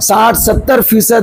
60-70%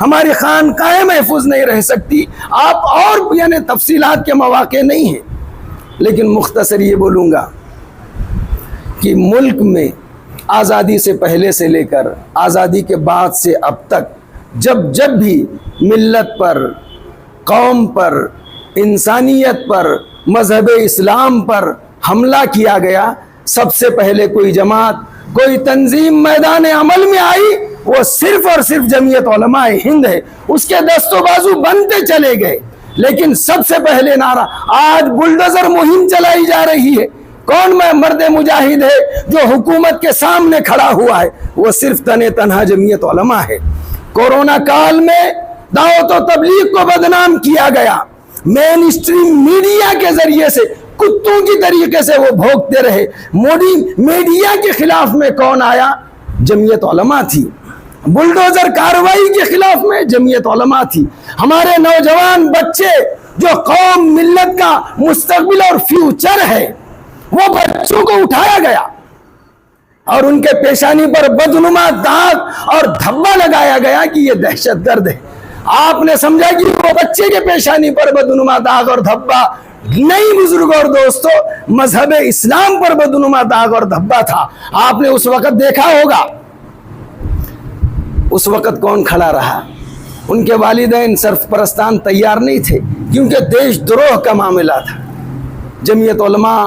ہماری خانقاہیں محفوظ نہیں رہ سکتی. آپ اور یعنی تفصیلات کے مواقع نہیں ہیں، لیکن مختصر یہ بولوں گا کہ ملک میں آزادی سے پہلے سے لے کر آزادی کے بعد سے اب تک جب بھی ملت پر، قوم پر، انسانیت پر، مذہب اسلام پر حملہ کیا گیا، سب سے پہلے کوئی جماعت، کوئی تنظیم میدان عمل میں آئی، وہ صرف اور صرف جمعیت علماء ہند ہے. اس کے دست و بازو بنتے چلے گئے، لیکن سب سے پہلے نعرہ آج بلڈوزر مہم چلائی جا رہی ہے. کون میں مرد مجاہد ہے جو حکومت کے سامنے کھڑا ہوا ہے؟ وہ صرف تنہا جمعیت علماء ہے. کورونا کال میں دعوت و تبلیغ کو بدنام کیا گیا، مین اسٹریم میڈیا کے ذریعے سے کتوں کی طریقے سے وہ بھوکتے رہے. میڈیا کے خلاف میں کون آیا؟ جمعیت علماء تھی. بلڈوزر کارروائی کے خلاف میں جمعیت علماء تھی. ہمارے نوجوان بچے جو قوم ملت کا مستقبل اور فیوچر ہے، وہ بچوں کو اٹھایا گیا اور ان کے پیشانی پر بدنما داغ اور دھبا لگایا گیا کہ یہ دہشت گرد ہے. آپ نے سمجھا کہ وہ بچے کے پیشانی پر بدنما داغ اور دھبا نہیں، بزرگوں اور دوستو، مذہب اسلام پر بدنما داغ اور دھبا تھا. آپ نے اس وقت دیکھا ہوگا، اس وقت کون کھڑا رہا؟ ان کے والدین سرپرستان تیار نہیں تھے، کیونکہ دیش دروہ کا معاملہ تھا. جمعیت علماء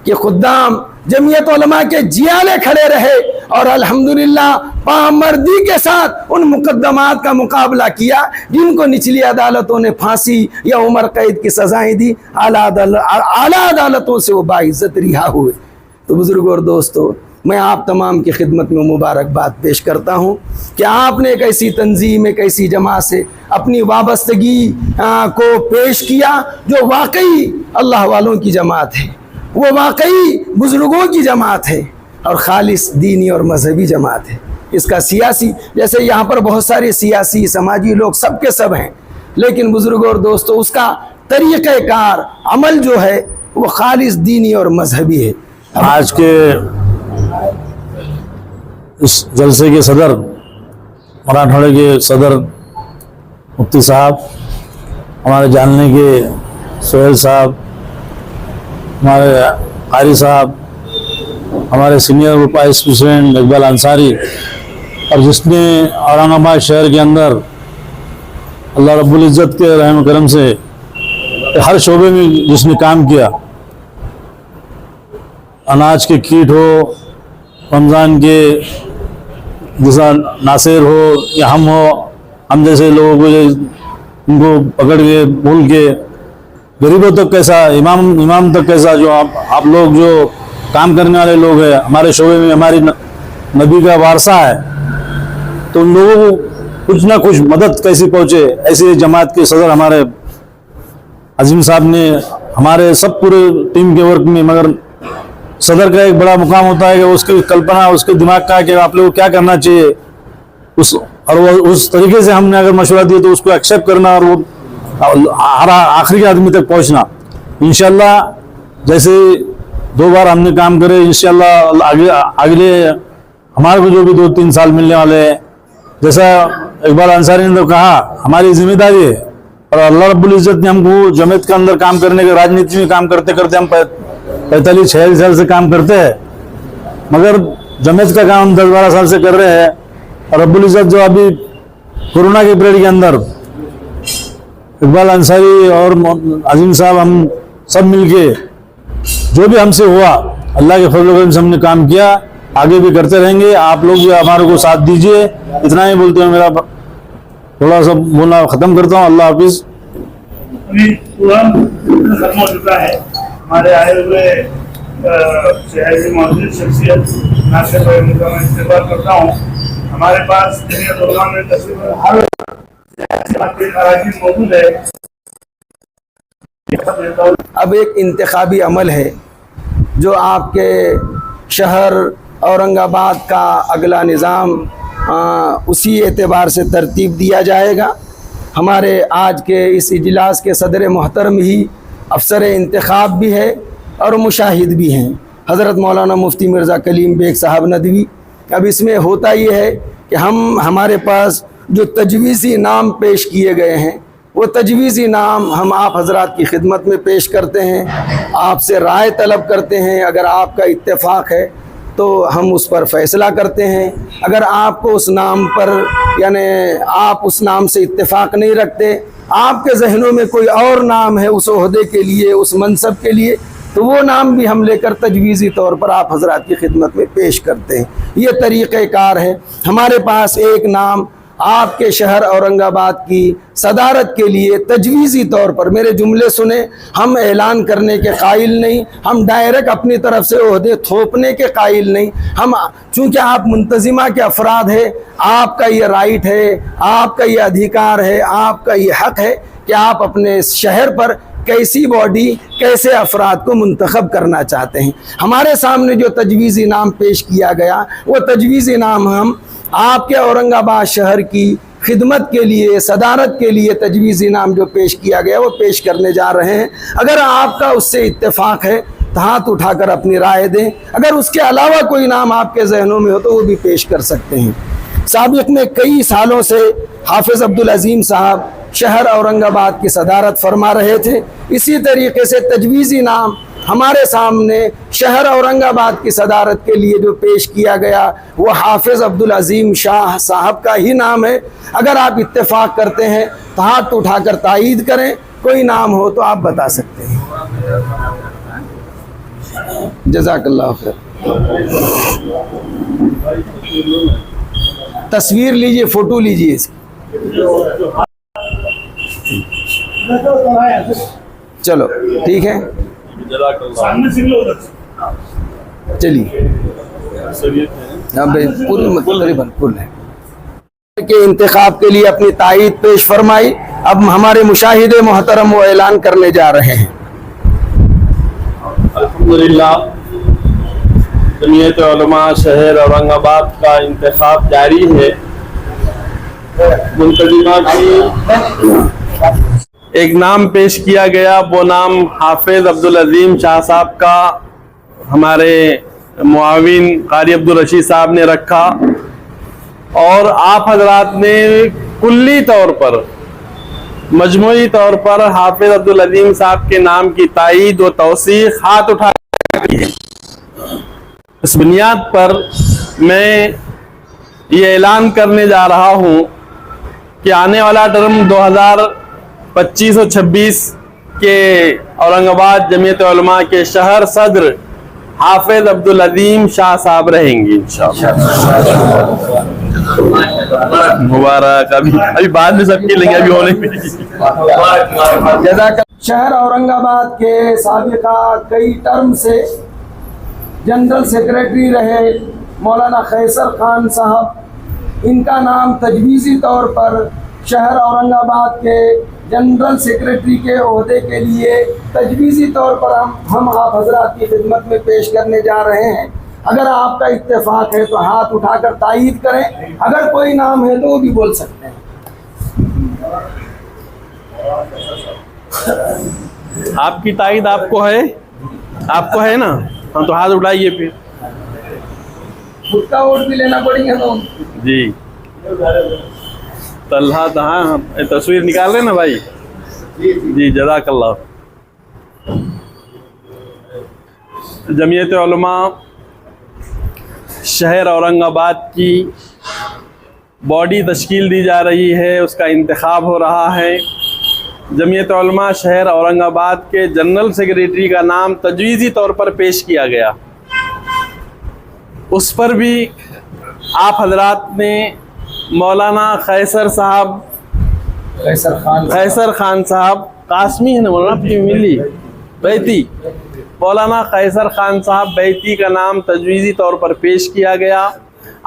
کے خدام، جمعیت علماء کے جیالے کھڑے رہے اور الحمدللہ پامردی کے ساتھ ان مقدمات کا مقابلہ کیا جن کو نچلی عدالتوں نے پھانسی یا عمر قید کی سزائیں دی. اعلیٰ عدالتوں سے وہ باعزت رہا ہوئے. تو بزرگوں اور دوستو، میں آپ تمام کی خدمت میں مبارکباد پیش کرتا ہوں کہ آپ نے ایک ایسی تنظیم، ایک ایسی جماعت سے اپنی وابستگی کو پیش کیا جو واقعی اللہ والوں کی جماعت ہے، وہ واقعی بزرگوں کی جماعت ہے اور خالص دینی اور مذہبی جماعت ہے. اس کا سیاسی، جیسے یہاں پر بہت سارے سیاسی سماجی لوگ سب کے سب ہیں، لیکن بزرگوں اور دوستو اس کا طریقہ کار عمل جو ہے وہ خالص دینی اور مذہبی ہے. آج کے اس جلسے کے صدر، مراٹھواڑے کے صدر مفتی صاحب، ہمارے جاننے کے سہیل صاحب، ہمارے قاری صاحب، ہمارے senior vice president Iqbal Ansari, اور جس نے اورنگ آباد شہر کے اندر اللہ رب العزت کے رحم و کرم سے ہر شعبے میں جس نے کام کیا، اناج کے کیٹ ہو، رمضان کے جیسا ناصر ہو یا ہم جیسے لوگوں کو ان کو پکڑ کے بھول کے غریبوں تک کیسا، امام تک کیسا، جو آپ لوگ جو کام کرنے والے لوگ ہیں ہمارے شعبے میں، ہماری نبی کا وارثہ ہے، تو ان لوگوں کو کچھ نہ کچھ مدد کیسی پہنچے. ایسی جماعت کے صدر ہمارے عظیم صاحب نے ہمارے سب پورے ٹیم کے ورک میں، مگر صدر کا ایک بڑا مقام ہوتا ہے کہ اس کی کلپنا، اس کے دماغ کا کہ آپ لوگوں کو کیا کرنا چاہیے، اور وہ اس طریقے سے ہم نے اگر مشورہ دیا تو اس کو ایکسیپٹ کرنا اور وہ آخری آدمی تک پہنچنا. انشاءاللہ جیسے 2 بار ہم نے کام کرے، انشاءاللہ اگلے ہمارے کو جو بھی 2-3 سال ملنے والے ہیں، جیسا اقبال انصاری نے تو کہا، ہماری ذمہ داری ہے اور اللہ رب العزت نے ہم کو جمعیت کے اندر کام کرنے کے، راجنیتی میں کام کرتے کرتے ہم 45-46 سال سے کام کرتے ہیں، مگر جمعیت کا کام ہم 10-12 سال سے کر رہے ہیں. اور رب العزت جو ابھی کورونا کے پیریڈ کے اندر اقبال انصاری اور عظیم صاحب ہم سب مل کے جو بھی ہم سے ہوا، اللہ کے فضل و کرم سے ہم نے کام کیا، آگے بھی کرتے رہیں گے. آپ لوگ بھی ہمارے کو ساتھ دیجئے. اتنا ہی بولتے ہیں، میرا تھوڑا سا بولنا ختم کرتا ہوں. اللہ حافظ. ابھی ختم ہو چکا ہے. ہمارے آئے ہوئے شہر کی موجود شخصیت ناصر بھائی کا میں استقبال کرتا ہوں. ہمارے پاس جمعیت علماء میں تقریباً ہر اراضی موجود ہے. اب ایک انتخابی عمل ہے جو آپ کے شہر اورنگ آباد کا اگلا نظام اسی اعتبار سے ترتیب دیا جائے گا. ہمارے آج کے اس اجلاس کے صدر محترم ہی افسر انتخاب بھی ہے اور مشاہد بھی ہیں، حضرت مولانا مفتی مرزا کلیم بیگ صاحب ندوی. اب اس میں ہوتا یہ ہے کہ ہمارے پاس جو تجویزی نام پیش کیے گئے ہیں وہ تجویزی نام ہم آپ حضرات کی خدمت میں پیش کرتے ہیں، آپ سے رائے طلب کرتے ہیں۔ اگر آپ کا اتفاق ہے تو ہم اس پر فیصلہ کرتے ہیں، اگر آپ کو اس نام پر یعنی آپ اس نام سے اتفاق نہیں رکھتے، آپ کے ذہنوں میں کوئی اور نام ہے اس عہدے کے لیے، اس منصب کے لیے، تو وہ نام بھی ہم لے کر تجویزی طور پر آپ حضرات کی خدمت میں پیش کرتے ہیں۔ یہ طریقہ کار ہے۔ ہمارے پاس ایک نام آپ کے شہر اورنگ آباد کی صدارت کے لیے تجویزی طور پر، میرے جملے سنیں، ہم اعلان کرنے کے قائل نہیں، ہم ڈائریکٹ اپنی طرف سے عہدے تھوپنے کے قائل نہیں، ہم چونکہ آپ منتظمہ کے افراد ہیں، آپ کا یہ رائٹ ہے، آپ کا یہ ادھیکار ہے، آپ کا یہ حق ہے کہ آپ اپنے شہر پر کیسی باڈی، کیسے افراد کو منتخب کرنا چاہتے ہیں۔ ہمارے سامنے جو تجویزی نام پیش کیا گیا وہ تجویزی نام ہم آپ کے اورنگ آباد شہر کی خدمت کے لیے، صدارت کے لیے تجویزی نام جو پیش کیا گیا وہ پیش کرنے جا رہے ہیں۔ اگر آپ کا اس سے اتفاق ہے تو ہاتھ اٹھا کر اپنی رائے دیں، اگر اس کے علاوہ کوئی نام آپ کے ذہنوں میں ہو تو وہ بھی پیش کر سکتے ہیں۔ سابق میں کئی سالوں سے حافظ عبدالعظیم صاحب شہر اورنگ آباد کی صدارت فرما رہے تھے، اسی طریقے سے تجویزی نام ہمارے سامنے شہر اورنگ آباد کی صدارت کے لیے جو پیش کیا گیا وہ حافظ عبدالعظیم شاہ صاحب کا ہی نام ہے۔ اگر آپ اتفاق کرتے ہیں تو ہاتھ اٹھا کر تائید کریں، کوئی نام ہو تو آپ بتا سکتے ہیں۔ جزاک اللہ خیر۔ تصویر لیجئے، فوٹو لیجئے اس کی۔ چلو ٹھیک ہے، چلیے پل ہے کے انتخاب کے لیے اپنی تائید پیش فرمائی۔ اب ہمارے مشاہد محترم وہ اعلان کرنے جا رہے ہیں۔ الحمدللہ جمعیت علماء شہر اورنگ آباد کا انتخاب جاری ہے۔ منتظمہ کی ایک نام پیش کیا گیا، وہ نام حافظ عبدالعظیم شاہ صاحب کا ہمارے معاون قاری عبدالرشید صاحب نے رکھا، اور آپ حضرات نے کلی طور پر، مجموعی طور پر حافظ عبدالعظیم صاحب کے نام کی تائید و توثیق ہاتھ اٹھا کی ہے۔ اس بنیاد پر میں یہ اعلان کرنے جا رہا ہوں کہ آنے والا ٹرم 2025 اور 26 کے اورنگ آباد جمعیت علماء کے شہر صدر حافظ عبدالعظیم شاہ صاحب رہیں گے انشاءاللہ۔ مبارک، ابھی بعد میں سب کے لیں گے، ابھی ہونے میں۔ شہر اورنگ آباد کے سابقہ کئی ٹرم سے جنرل سیکریٹری رہے مولانا قیصر خان صاحب، ان کا نام تجویزی طور پر شہر اورنگ آباد کے جنرل سیکریٹری کے عہدے کے لیے تجویزی طور پر ہم آپ حضرات کی خدمت میں پیش کرنے جا رہے ہیں۔ اگر آپ کا اتفاق ہے تو ہاتھ اٹھا کر تائید کریں، اگر کوئی نام ہے تو وہ بھی بول سکتے ہیں۔ آپ کی تائید آپ کو ہے؟ آپ کو ہے نا؟ ہم تو ہاتھ اٹھائیے پھر۔ خود کا ووٹ بھی لینا پڑیں گے تو جی طلحہ ہاں تصویر نکال رہے نا بھائی؟ جی جزاک اللہ۔ جمعیت علماء شہر اورنگ آباد کی باڈی تشکیل دی جا رہی ہے، اس کا انتخاب ہو رہا ہے۔ جمعیت علماء شہر اورنگ آباد کے جنرل سیکریٹری کا نام تجویزی طور پر پیش کیا گیا، اس پر بھی آپ حضرات نے مولانا قیصر خان صاحب قاسمی ہے نا مولانا، ملی بیتی، مولانا قیصر خان صاحب بیتی کا نام تجویزی طور پر پیش کیا گیا۔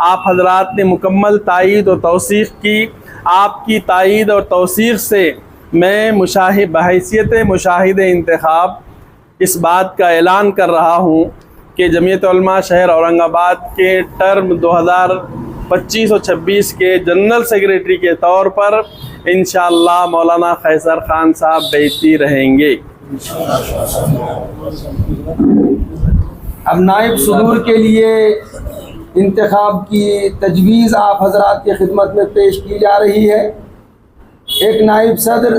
آپ حضرات نے مکمل تائید و توثیق کی۔ آپ کی تائید اور توثیق سے میں بحیثیت مشاہد انتخاب اس بات کا اعلان کر رہا ہوں کہ جمعیت علماء شہر اورنگ آباد کے ٹرم 2025 اور 26 کے جنرل سیکریٹری کے طور پر انشاءاللہ مولانا قیصر خان صاحب بیتی رہیں گے۔ اب نائب صدور کے لیے انتخاب کی تجویز آپ حضرات کی خدمت میں پیش کی جا رہی ہے۔ ایک نائب صدر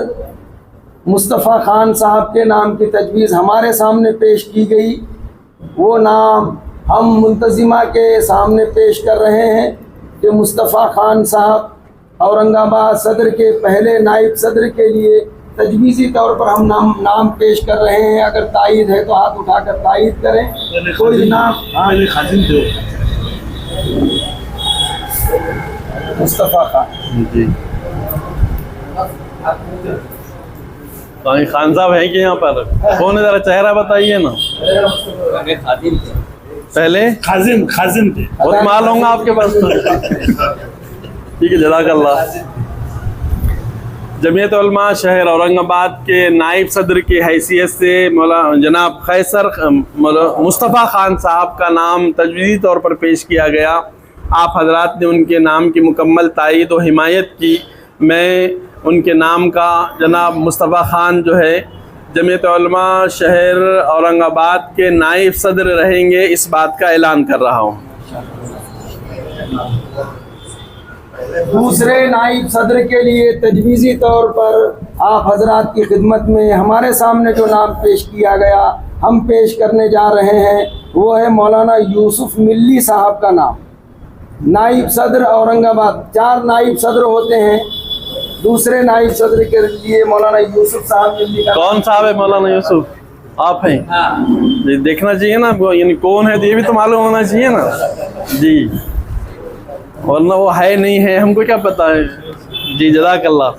مصطفیٰ خان صاحب کے نام کی تجویز ہمارے سامنے پیش کی گئی، وہ نام ہم منتظمہ کے سامنے پیش کر رہے ہیں کہ مصطفیٰ خان صاحب اورنگ آباد صدر کے پہلے نائب صدر کے لیے تجویزی طور پر ہم نام پیش کر رہے ہیں۔ اگر تائید ہے تو ہاتھ اٹھا کر تائید کریں۔ کوئی نام مصطفیٰ خان جی خان صاحب ہیں کہ یہاں پر کون ہے؟ ذرا چہرہ بتائیے نا۔ پہلے خازن تھے۔ بہت مال ہوں گا آپ کے پاس۔ ٹھیک ہے، جزاک اللہ۔ جمعیت علماء شہر اورنگ آباد کے نائب صدر کی حیثیت سے جناب قیصر مصطفیٰ خان صاحب کا نام تجویزی طور پر پیش کیا گیا۔ آپ حضرات نے ان کے نام کی مکمل تائید و حمایت کی۔ میں ان کے نام کا جناب مصطفیٰ خان جو ہے جمعیت علماء شہر اورنگ آباد کے نائب صدر رہیں گے، اس بات کا اعلان کر رہا ہوں۔ دوسرے نائب صدر کے لیے تجویزی طور پر آپ حضرات کی خدمت میں ہمارے سامنے جو نام پیش کیا گیا، ہم پیش کرنے جا رہے ہیں، وہ ہے مولانا یوسف ملی صاحب کا نام۔ نائب صدر اورنگ آباد 4 نائب صدر ہوتے ہیں، دوسرے نائب صدر کے لیے مولانا یوسف صاحب ملی کا کون صاحب ہے؟ مولانا یوسف آپ ہیں؟ جی دیکھنا چاہیے نا، یعنی کون ہے یہ بھی تو معلوم ہونا چاہیے نا جی، ورنہ وہ ہے نہیں ہے ہم کو کیا پتا ہے۔ جی جزاک اللہ۔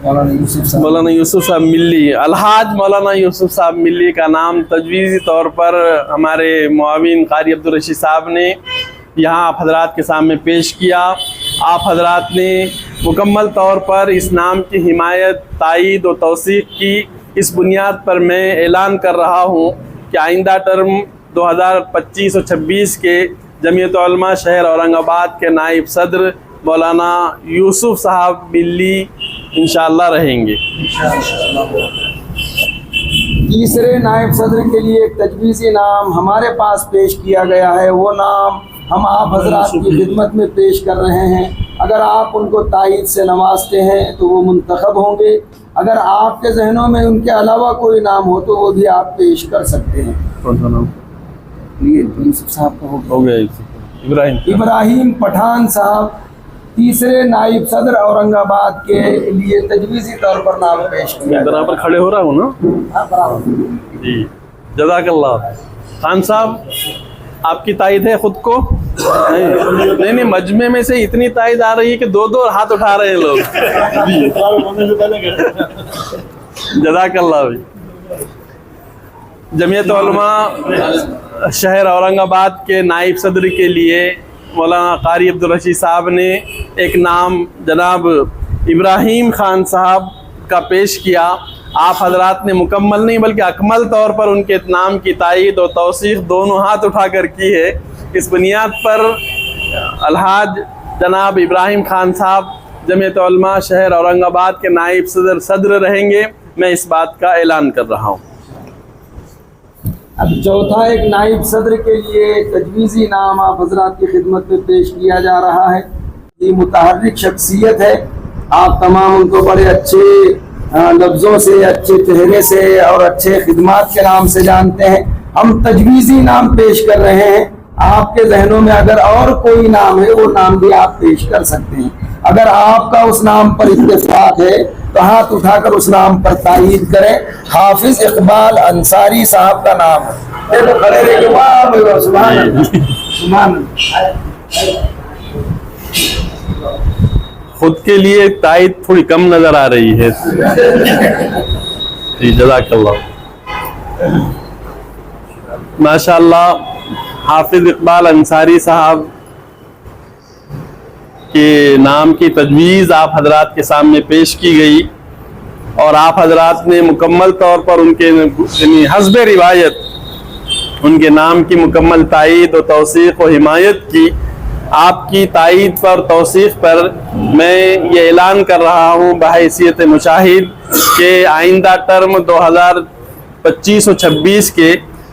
مولانا یوسف صاحب ملی، الحاج مولانا یوسف صاحب ملی کا نام تجویزی طور پر ہمارے معاون قاری عبدالرشید صاحب نے یہاں آپ حضرات کے سامنے پیش کیا۔ آپ حضرات نے مکمل طور پر اس نام کی حمایت، تائید و توثیق کی۔ اس بنیاد پر میں اعلان کر رہا ہوں کہ آئندہ ٹرم 2025 اور 26 کے جمعیت علماء شہر اورنگ آباد کے نائب صدر مولانا یوسف صاحب ملی انشاءاللہ رہیں گے۔ تیسرے نائب صدر کے لیے ایک تجویزی نام ہمارے پاس پیش کیا گیا ہے، وہ نام ہم آپ حضرات کی خدمت میں پیش کر رہے ہیں۔ اگر آپ ان کو تائید سے نوازتے ہیں تو وہ منتخب ہوں گے، اگر آپ کے ذہنوں میں ان کے علاوہ کوئی نام ہو تو وہ بھی آپ پیش کر سکتے ہیں۔ کون سا نام؟ یوسف صاحب کا ہو گیا ابراہیم پٹھان صاحب تیسرے نائب صدر اورنگ آباد کے لیے تجویزی طور پر نام پیش کیا۔ برابر کھڑے ہو رہا ہوں نا جی، جزاک اللہ۔ خان صاحب آپ کی تائید ہے خود کو؟ نہیں، مجمع میں سے اتنی تائید آ رہی ہے کہ 2 ہاتھ اٹھا رہے ہیں لوگ۔ جزاک اللہ۔ جمعیت علماء شہر اورنگ آباد کے نائب صدر کے لیے مولانا قاری عبدالرشید صاحب نے ایک نام جناب ابراہیم خان صاحب کا پیش کیا۔ آپ حضرات نے مکمل نہیں بلکہ اکمل طور پر ان کے نام کی تائید اور توثیق دونوں ہاتھ اٹھا کر کی ہے۔ اس بنیاد پر الحاج جناب ابراہیم خان صاحب جمعیت علماء شہر اورنگ آباد کے نائب صدر رہیں گے۔ میں اس بات کا اعلان کر رہا ہوں۔ اب چوتھا ایک نائب صدر کے لیے تجویزی نام آپ حضرات کی خدمت میں پیش کیا جا رہا ہے۔ یہ متحرک شخصیت ہے، آپ تمام ان کو بڑے اچھے لفظوں سے، اچھے چہرے سے اور اچھے خدمات کے نام سے جانتے ہیں۔ ہم تجویزی نام پیش کر رہے ہیں، آپ کے ذہنوں میں اگر اور کوئی نام ہے وہ نام بھی آپ پیش کر سکتے ہیں۔ اگر آپ کا اس نام پر اتفاق ہے تو ہاتھ اٹھا کر اس نام پر تائید کریں۔ حافظ اقبال انصاری صاحب کا نام ہے۔ کھڑے رہ کے واہ سبحان اللہ سبحان اللہ۔ خود کے لیے تائید تھوڑی کم نظر آ رہی ہے جی، جزاک اللہ۔ ماشاء اللہ، حافظ اقبال انصاری صاحب کے نام کی تجویز آپ حضرات کے سامنے پیش کی گئی اور آپ حضرات نے مکمل طور پر ان کے یعنی حسب روایت ان کے نام کی مکمل تائید و توثیق و حمایت کی۔ آپ کی تائید پر، توثیق پر میں یہ اعلان کر رہا ہوں بحیثیت مشاہد کہ آئندہ ٹرم 2025 و 26 کے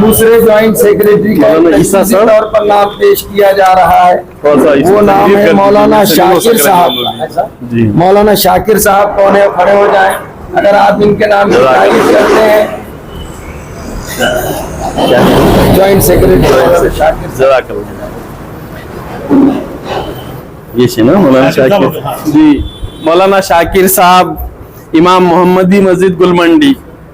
دوسرے جوائنٹ سیکریٹری کا مولانا عیسیٰ تجویزی صاحب۔ طور پر نام پیش کیا جا رہا ہے، وہ نام ہے مولانا شاکر صاحب کا۔ جی مولانا شاکر صاحب کون ہے؟ کھڑے ہو جائیں اگر آپ ان کے نام کی تعریف کرتے ہیں۔ جوائنٹ سیکریٹری مولانا شاکر جزاک اللہ۔ یہ نا مولانا شاکر جی، مولانا شاکر صاحب امام محمدی مسجد گلمنڈی،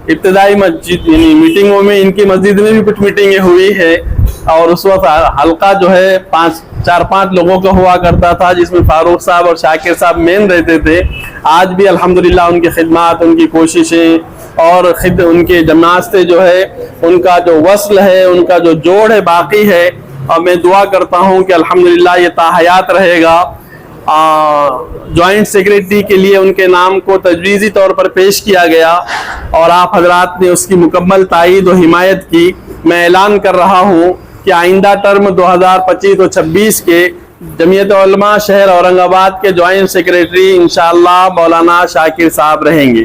ابتدائی مسجد یعنی میٹنگوں میں ان کی مسجد میں بھی کچھ میٹنگیں ہوئی ہے، اور اس وقت حلقہ جو ہے 4-5 لوگوں کا ہوا کرتا تھا، جس میں فاروق صاحب اور شاکر صاحب مین رہتے تھے۔ آج بھی الحمدللہ ان کی خدمات، ان کی کوششیں اور ان کے جماعت سے جو ہے ان کا جو وصل ہے، ان کا جو جوڑ ہے باقی ہے، اور میں دعا کرتا ہوں کہ الحمدللہ یہ تاحیات رہے گا۔ جوائنٹ سیکریٹری کے لیے ان کے نام کو تجویزی طور پر پیش کیا گیا اور آپ حضرات نے اس کی مکمل تائید و حمایت کی۔ میں اعلان کر رہا ہوں کہ آئندہ ٹرم 2025 و 26 کے جمعیت علماء شہر اورنگ آباد کے جوائنٹ سیکریٹری انشاءاللہ مولانا شاکر صاحب رہیں گے۔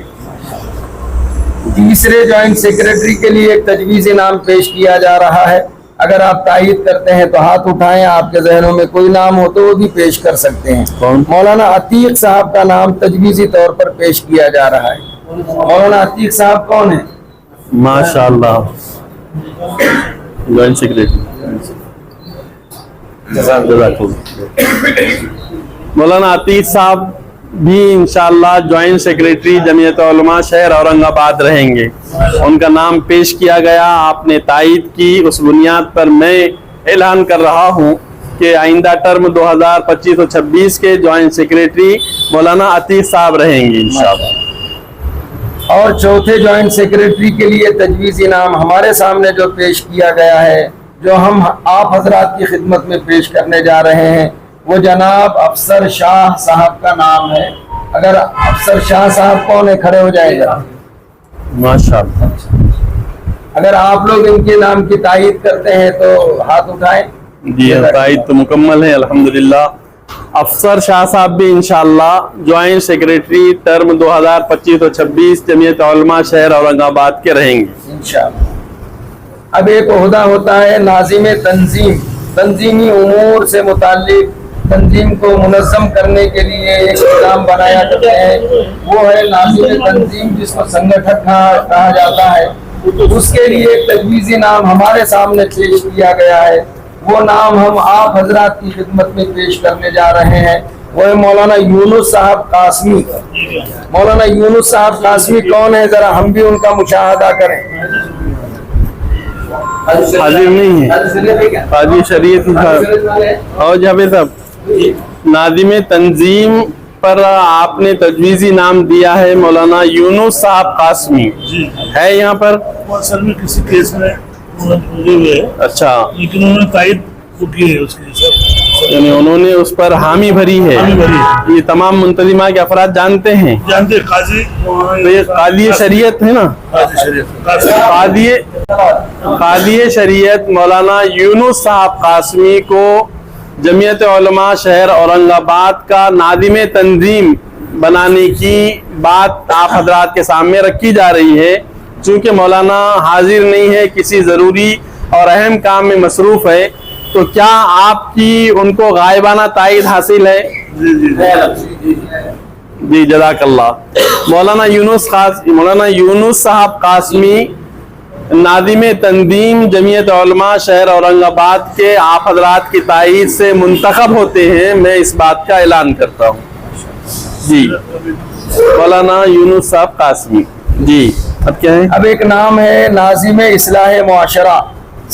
تیسرے جوائنٹ سیکریٹری کے لیے ایک تجویزی نام پیش کیا جا رہا ہے، اگر آپ تائید کرتے ہیں تو ہاتھ اٹھائیں، آپ کے ذہنوں میں کوئی نام ہو تو وہ بھی پیش کر سکتے ہیں۔ مولانا عتیق صاحب کا نام تجویزی طور پر پیش کیا جا رہا ہے۔ مولانا عتیق صاحب کون ہیں؟ ماشاءاللہ جوائنٹ سیکریٹری جزاک اللہ۔ مولانا عتیق صاحب بھی انشاءاللہ جوائنٹ سیکریٹری جمعیت علماء شہر اورنگ آباد رہیں گے۔ ان کا نام پیش کیا گیا، آپ نے تائید کی، اس بنیاد پر میں اعلان کر رہا ہوں کہ آئندہ ٹرم 2025 و 26 کے جوائنٹ سیکریٹری مولانا عتیق صاحب رہیں گے انشاءاللہ۔ اور چوتھے جوائنٹ سیکریٹری کے لیے تجویزی نام ہمارے سامنے جو پیش کیا گیا ہے، جو ہم آپ حضرات کی خدمت میں پیش کرنے جا رہے ہیں، وہ جناب افسر شاہ صاحب کا نام ہے۔ اگر افسر شاہ صاحب کون ہے؟ کھڑے ہو جائے گا ماشاءاللہ۔ اگر آپ لوگ ان کے نام کی تائید کرتے ہیں تو ہاتھ اٹھائیں۔ جی تائید تو مکمل ہے الحمدللہ۔ افسر شاہ صاحب بھی انشاءاللہ جوائنٹ سیکریٹری ٹرم 2025 و 26 جمعیت علماء شہر اورنگ آباد کے رہیں گے انشاءاللہ۔ اب ایک عہدہ ہوتا ہے ناظم تنظیم، تنظیمی امور سے متعلق تنظیم کو منظم کرنے کے لیے ایک نظام بنایا کرتے ہیں، وہ ہے ناظم تنظیم، جس کو سنگٹھک کہا جاتا ہے۔ اس کے لیے ایک تجویزی نام ہمارے سامنے پیش کیا گیا ہے، وہ نام ہم آپ حضرات کی خدمت میں پیش کرنے جا رہے ہیں، وہ ہے مولانا یونس صاحب قاسمی۔ مولانا یونس صاحب قاسمی کون ہے؟ ذرا ہم بھی ان کا مشاہدہ کریں۔ حاضر نہیں ہے، حاجی شریعت صاحب اور جاوید صاحب۔ ناظم تنظیم پر آپ نے تجویزی نام دیا ہے مولانا یونس صاحب قاسمی، ہے یہاں پر؟ اصل میں کسی کیس میں ہوئے ہوئے، اچھا، لیکن انہوں نے تائید کی ہے اس کی، یعنی انہوں نے اس پر حامی بھری ہے۔ یہ تمام منتظمہ کے افراد جانتے ہیں، جانتے قاضی تو یہ قاضی شریعت ہے نا، قاضی شریعت مولانا یونس صاحب قاسمی کو جمعیت علماء شہر اورنگ آباد کا ناظم تنظیم بنانے کی بات آپ حضرات کے سامنے رکھی جا رہی ہے۔ چونکہ مولانا حاضر نہیں ہے، کسی ضروری اور اہم کام میں مصروف ہے، تو کیا آپ کی ان کو غائبانہ تائید حاصل ہے؟ جی جزاک اللہ۔ مولانا یونس صاحب قاسمی ناظم تنظیم جمعیت علماء شہر اورنگ آباد کے آپ حضرات کی تائید سے منتخب ہوتے ہیں، میں اس بات کا اعلان کرتا ہوں۔ جی مولانا یونس صاحب قاسمی۔ جی اب کیا ہے؟ اب ایک نام ہے ناظم اصلاح معاشرہ،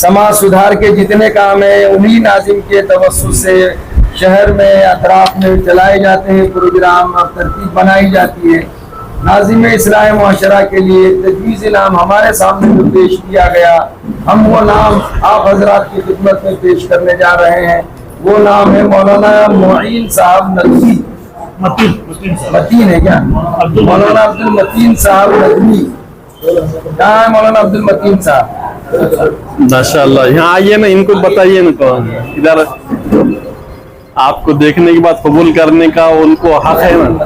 سماج سدھار کے جتنے کام ہیں انہی ناظم کے توسط سے شہر میں اطراف میں چلائے جاتے ہیں، پروگرام اور ترتیب بنائی جاتی ہے۔ ناظم اصلاح معاشرہ کے لیے تجویزی نام ہمارے سامنے جو پیش کیا گیا، ہم وہ نام آپ حضرات کی خدمت میں پیش کرنے جا رہے ہیں۔ وہ نام ہے مولانا معین صاحب ندوی۔ متین ہے کیا؟ مولانا عبد المتین صاحب ندوی۔ کہاں ہے مولانا عبد المتین صاحب؟ ماشاءاللہ، یہاں آئیے نا، ان کو بتائیے نا کون ادھر، آپ کو دیکھنے کے بعد قبول کرنے کا ان کو حق ہے نا۔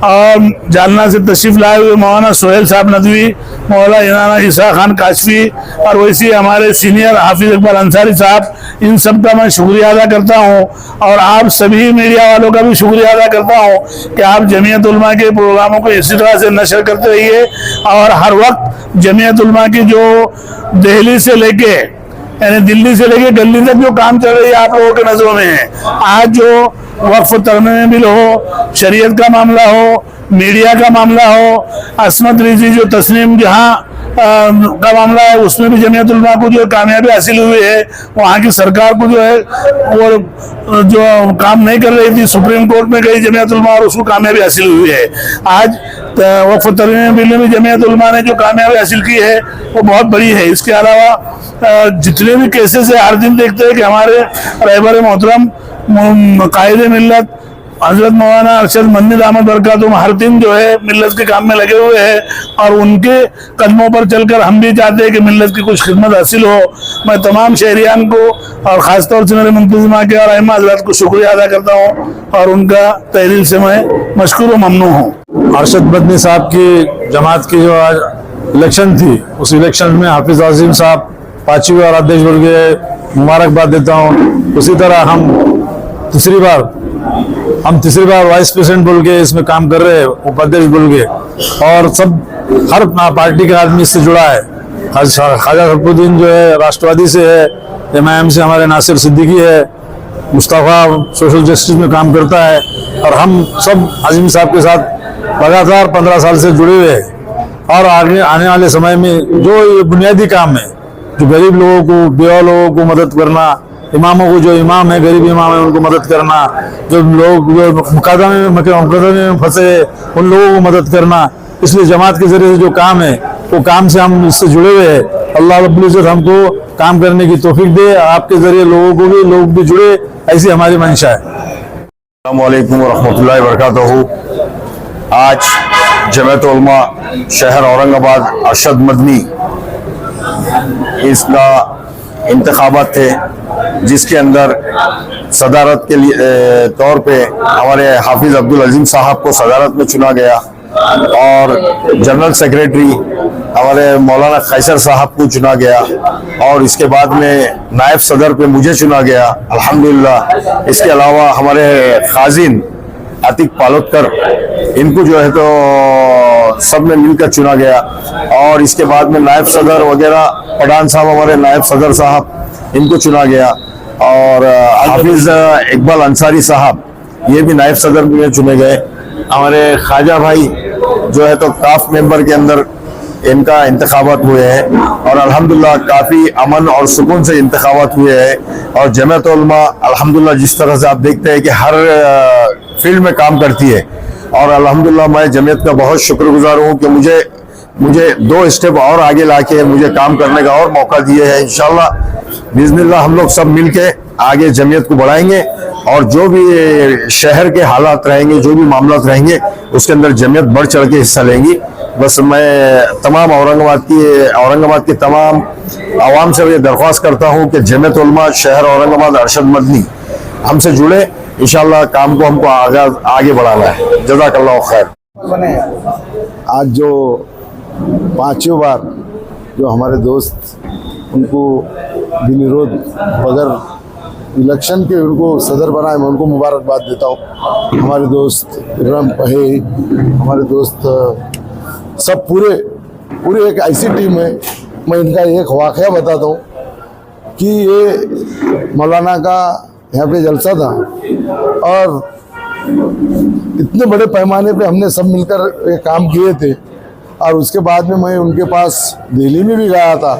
اور جالنا سے تشریف لائے ہوئے مولانا سہیل صاحب ندوی, مولانا عیسیٰ خان کاشفی, اور ویسے ہمارے سینئر حافظ اقبال انصاری صاحب, ان سب کا میں شکریہ ادا کرتا ہوں. اور آپ سبھی میڈیا والوں کا بھی شکریہ ادا کرتا ہوں کہ آپ جمعیت علماء کے پروگراموں کو اسی طرح سے نشر کرتے رہیے, اور ہر وقت جمعیت علماء کی جو دہلی سے لے کے یعنی دلی سے لے کے دلی تک جو کام چل رہی ہے آپ لوگوں کے نظروں میں ہے. آج جو وقف ترمیم بل ہو, شریعت کا معاملہ ہو, میڈیا کا معاملہ ہو, عصمت ریزی جو تسنیم جہاں کا معاملہ ہے, اس میں بھی جمعیت علماء کو جو کامیابی حاصل ہوئی ہے. وہاں کی سرکار کو جو ہے وہ جو کام نہیں کر رہی تھی, سپریم کورٹ میں گئی جمعیت علماء اور اس کو کامیابی حاصل ہوئی ہے. آج وقف ترمیم بل میں بھی جمعیت علماء نے جو کامیابی حاصل کی ہے وہ بہت بڑی ہے. اس کے علاوہ جتنے بھی کیسز ہیں ہر دن دیکھتے ہیں کہ ہمارے رہبر محترم قائد ملت حضرت مولانا ارشد مدنی دامت برکاتہم ہر دن جو ہے ملت کے کام میں لگے ہوئے ہیں, اور ان کے قدموں پر چل کر ہم بھی چاہتے ہیں کہ ملت کی کچھ خدمت حاصل ہو. میں تمام شہریان کو اور خاص طور سے میرے منتظمہ کے اور ائمہ حضرات کو شکریہ ادا کرتا ہوں, اور ان کا تہ دل سے میں مشکور و ممنون ہوں. ارشد مدنی صاحب کی جماعت کی جو آج الیکشن تھی, اس الیکشن میں حافظ عظیم صاحب 5ویں اور ادھیش بول کے مبارکباد دیتا ہوں. اسی طرح ہم تیسری بار وائس پریزیڈنٹ بول کے اس میں کام کر رہے ہیں, اپادھیش بول کے, اور سب ہر پارٹی کے آدمی اس سے جڑا ہے. خواجہ حق الدین جو ہے راشٹروادی سے ہے, MIM سے ہمارے ناصر صدیقی ہے, مصطفیٰ سوشل جسٹس میں کام کرتا ہے, اور ہم سب عظیم صاحب کے ساتھ لگاتار 15 سال سے جڑے ہوئے ہیں. اور آگے آنے والے سمے میں جو یہ بنیادی کام ہے, جو غریب لوگوں کو, بیوہ لوگوں کو مدد کرنا, اماموں کو جو امام ہے غریب امام ہے ان کو مدد کرنا, جو لوگ جو مقدمے میں پھنسے ان لوگوں کو مدد کرنا, اس لیے جماعت کے ذریعے سے جو کام ہے وہ کام سے ہم اس سے جڑے ہوئے ہیں. اللہ رب العزت ہم کو کام کرنے کی توفیق دے, آپ کے ذریعے لوگ بھی جڑے, ایسی ہماری منشا ہے. السلام علیکم ورحمۃ اللہ وبرکاتہ. آج جمعیت علماء شہر اورنگ آباد ارشد مدنی اس کا انتخابات تھے, جس کے اندر صدارت کے طور پہ ہمارے حافظ عبدالعظیم صاحب کو صدارت میں چنا گیا, اور جنرل سیکریٹری ہمارے مولانا قیصر صاحب کو چنا گیا, اور اس کے بعد میں نائب صدر پہ مجھے چنا گیا الحمدللہ. اس کے علاوہ ہمارے خازن عتیق پالوتکر ان کو جو ہے تو سب نے مل کر چنا گیا, اور اس کے بعد میں نائب صدر وغیرہ پٹھان صاحب ہمارے نائب صدر صاحب ان کو چنا گیا, اور حافظ اقبال انصاری صاحب یہ بھی نائب صدر میں چنے گئے. ہمارے خواجہ بھائی جو ہے تو کاف ممبر کے اندر ان کا انتخابات ہوئے ہیں, اور الحمدللہ کافی امن اور سکون سے انتخابات ہوئے ہیں. اور جمعیت علماء الحمدللہ جس طرح سے آپ دیکھتے ہیں کہ ہر فیلڈ میں کام کرتی ہے, اور الحمدللہ میں جمعیت کا بہت شکر گزار ہوں کہ مجھے 2 اسٹیپ اور آگے لا کے مجھے کام کرنے کا اور موقع دیے ہیں. انشاءاللہ باذن اللہ ہم لوگ سب مل کے آگے جمعیت کو بڑھائیں گے, اور جو بھی شہر کے حالات رہیں گے, جو بھی معاملات رہیں گے, اس کے اندر جمعیت بڑھ چڑھ کے حصہ لیں گی. بس میں تمام اورنگ آباد کے تمام عوام سے یہ درخواست کرتا ہوں کہ جمعیت علماء شہر اورنگ آباد ارشد مدنی ہم سے جڑے, انشاءاللہ کام کو ہم کو آگے بڑھانا ہے. جزاک اللہ خیر. آج جو 5ویں بار جو ہمارے دوست ان کو بنیرود بغیر الیکشن کے ان کو صدر بنائے, میں ان کو مبارکباد دیتا ہوں. ہمارے دوست ابراہیم پہی, ہمارے دوست سب پورے ایک ایسی ٹیم ہے. میں ان کا ایک واقعہ بتاتا ہوں کہ یہ مولانا کا یہاں پہ جلسہ تھا, اور اتنے بڑے پیمانے پہ ہم نے سب مل کر یہ کام کیے تھے, اور اس کے بعد میں ان کے پاس دہلی میں بھی گیا تھا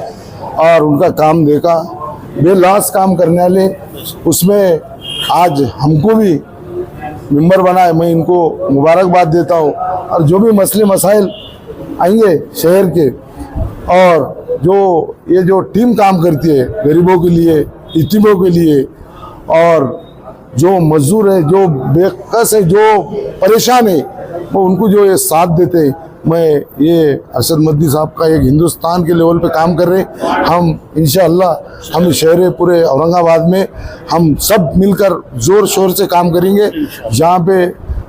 اور ان کا کام دیکھا, بے لاس کام کرنے والے. اس میں آج ہم کو بھی ممبر بنائے, میں ان کو مبارکباد دیتا ہوں. اور جو بھی مسئلے مسائل آئیں گے شہر کے, اور جو ٹیم کام کرتی ہے غریبوں کے لیے, یتیموں کے لیے, اور جو مزدور ہے, جو بے کس ہے, جو پریشان ہے, وہ ان کو جو یہ ساتھ دیتے ہیں. میں یہ ارشد مدنی صاحب کا ایک ہندوستان کے لیول پہ کام کر رہے ہیں. ہم انشاءاللہ ہم شہر پورے اورنگ آباد میں ہم سب مل کر زور شور سے کام کریں گے. جہاں پہ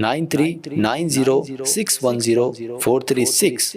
9390610436